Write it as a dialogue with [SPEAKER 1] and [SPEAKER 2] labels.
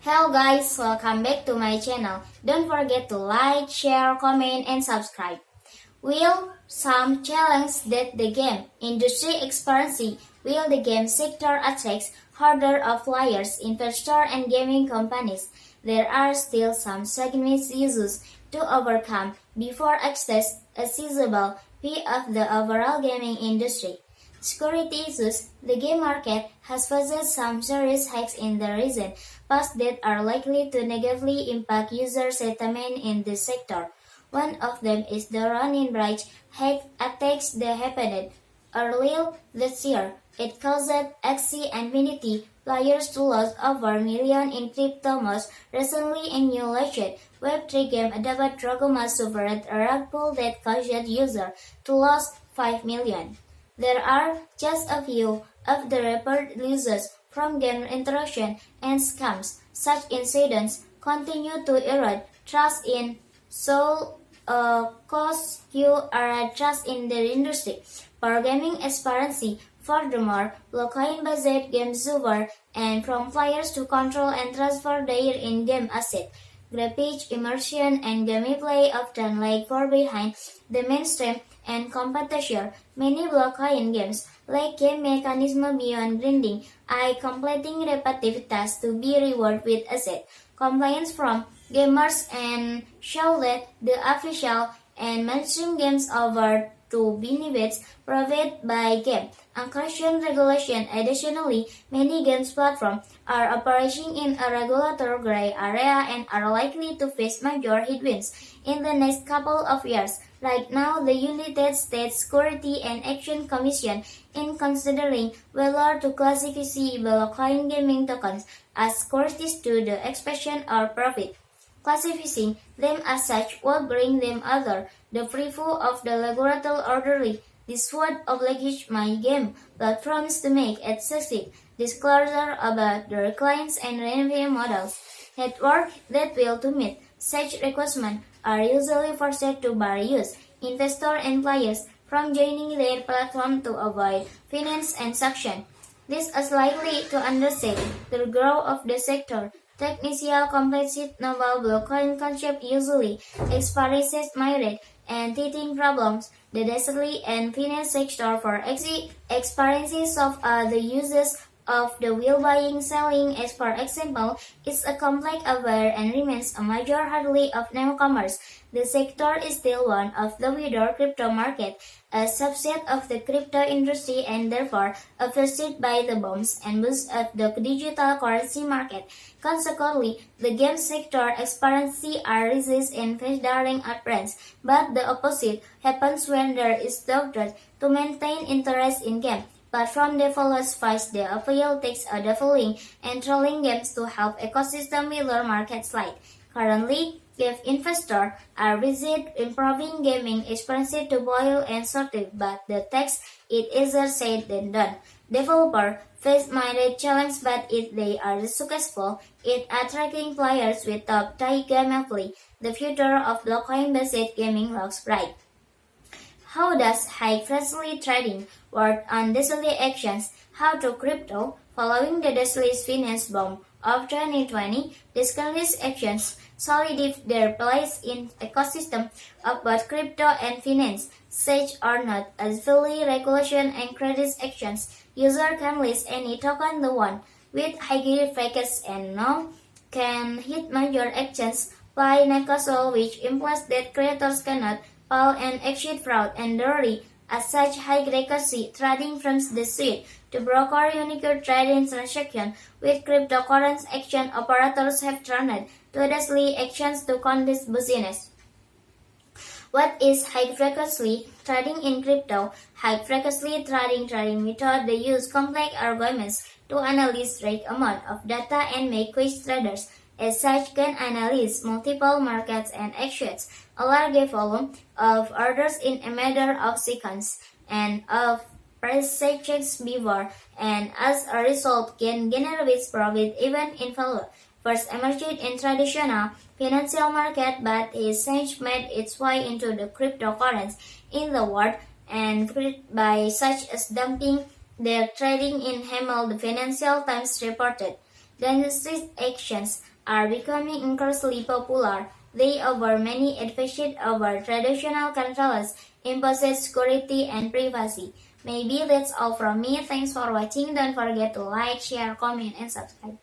[SPEAKER 1] Hello guys, welcome back to my channel. Don't forget to like, share, comment, and subscribe. Will some challenge that the game industry experiences? Will the game sector attract harder of players, investors, and gaming companies? There are still some segments issues to overcome before access a sizable fee of the overall gaming industry. Security issues. The game market has faced some serious hacks in the recent past that are likely to negatively impact user sentiment in this sector. One of them is the run-in bridge hack attacks that happened earlier this year. It caused Axie Infinity players to lose over million in crypto. Most recently in new legend Web3 game Adabat Dragoma suffered a rug pull that caused users to lose 5 million. There are just a few of the reported losses from game intrusion and scams. Such incidents continue to erode trust in cause you are trust in the industry. For gaming transparency, furthermore, blockchain-based game server and from players to control and transfer their in-game asset. Graphics, immersion, and gameplay often lag far behind the mainstream and competition. Many blockchain games lack game mechanism beyond grinding, completing repetitive tasks to be rewarded with asset. Complaints from gamers and show that the official and mainstream games over to benefits provided by game unquestioned regulation. Additionally, many games platforms are operating in a regulatory gray area and are likely to face major headwinds in the next couple of years. Right now, the United States Security and Exchange Commission is considering whether to classify blockchain gaming tokens as securities to the expansion or profit. Classifying them as such will bring them under the preview of the regulatory orderly. This would oblige my game platforms to make excessive disclosure about their clients and revenue models. Networks that will to meet such requirements are usually forced to bar use investors and players from joining their platform to avoid finance and sanction. This is likely to understate the growth of the sector. Technical complexity novel blockchain concept usually experiences myriad and teething problems. The daily and finance sector for experiences of the uses of the wheel buying, selling, as for example, is a complex affair and remains a major hurdle of newcomers. The sector is still one of the wider crypto market, a subset of the crypto industry and therefore affected by the booms and bust of the digital currency market. Consequently, the game sector experiences are risks in festering uptrends, but the opposite happens when there is doctrine to maintain interest in game. Platform developers face the appeal takes a developing and trolling games to help ecosystem mirror market slide. Currently, game investors are busy improving gaming experience to boil and sorted, but the text is easier said than done. Developers face myriad challenges, but if they are successful in attracting players with top-tier gameplay, the future of blockchain-based gaming looks bright. How does high-frequency trading work on daily actions? How to crypto? Following the daily finance boom of 2020, these actions solidify their place in ecosystem of both crypto and finance. Such are not as fully regulation and credit actions. User can list any token they want with high frequency and now can hit major actions by Necosol, which implies that creators cannot fall and exit fraud and dirty. As such, high frequency trading from the suite to broker unique trading transaction with cryptocurrency action operators have turned to daily actions to conduct business. What is high-frequency trading in crypto? High-frequency trading method they use complex algorithms to analyze great amount of data and make quick traders. As such, can analyze multiple markets and exchange a large volume of orders in a matter of seconds and of price before, and as a result can generate profit even in value. First emerged in traditional financial market, but has since made its way into the cryptocurrency in the world and by such as dumping their trading in Hamel, the Financial Times reported. Dynastic actions are becoming increasingly popular. They offer many advantages over traditional controllers, imposes security and privacy. Maybe that's all from me. Thanks for watching. Don't forget to like, share, comment, and subscribe.